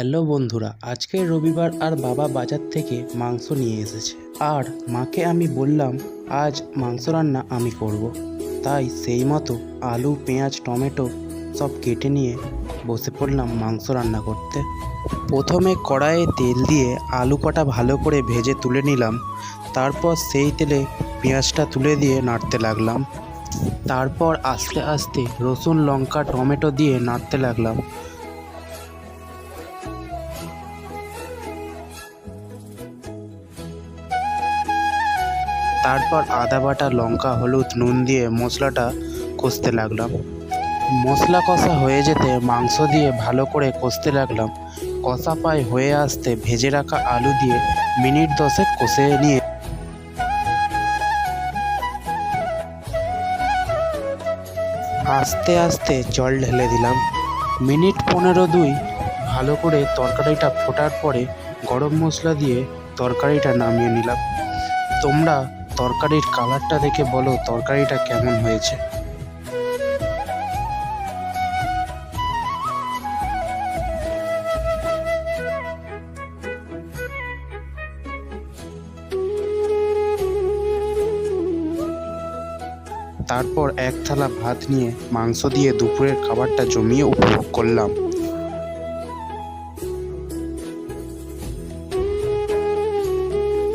Hello বন্ধুরা, আজকে রবিবার আর বাবা বাজার থেকে মাংস নিয়ে এসেছে। আর মাকে আমি বললাম আজ মাংস রান্না আমি করব। তাই সেই মতো আলু, পেঁয়াজ, টমেটো সব কেটে নিয়ে বসে পড়লাম মাংস রান্না করতে। প্রথমে কড়াইয়ে তেল দিয়ে আলু কটা ভালো করে ভেজে তুলে নিলাম। তারপর সেই তেলে পেঁয়াজটা তুলে দিয়ে নাড়তে লাগলাম। তারপর আস্তে আস্তে রসুন, লঙ্কা, টমেটো দিয়ে নাড়তে লাগলাম। তারপর আদা বাটা, লঙ্কা, হলুদ, নুন দিয়ে মশলাটা কষতে লাগলাম। মশলা কষা হয়ে যেতে মাংস দিয়ে ভালো করে কষতে লাগলাম। কষা প্রায় হয়ে আসতে ভেজে রাখা আলু দিয়ে মিনিট 10 কষে নিয়ে আস্তে আস্তে জল ঢেলে দিলাম। মিনিট 15-2 ভালো করে তরকারিটা ফোটার পরে গরম মশলা দিয়ে তরকারিটা নামিয়ে নিলাম। তোমরা তরকারির কালারটা দেখে বলো তরকারিটা কেমন হয়েছে। তারপর এক থালা ভাত নিয়ে মাংস দিয়ে দুপুরের খাবারটা জমিয়ে উপভোগ করলাম।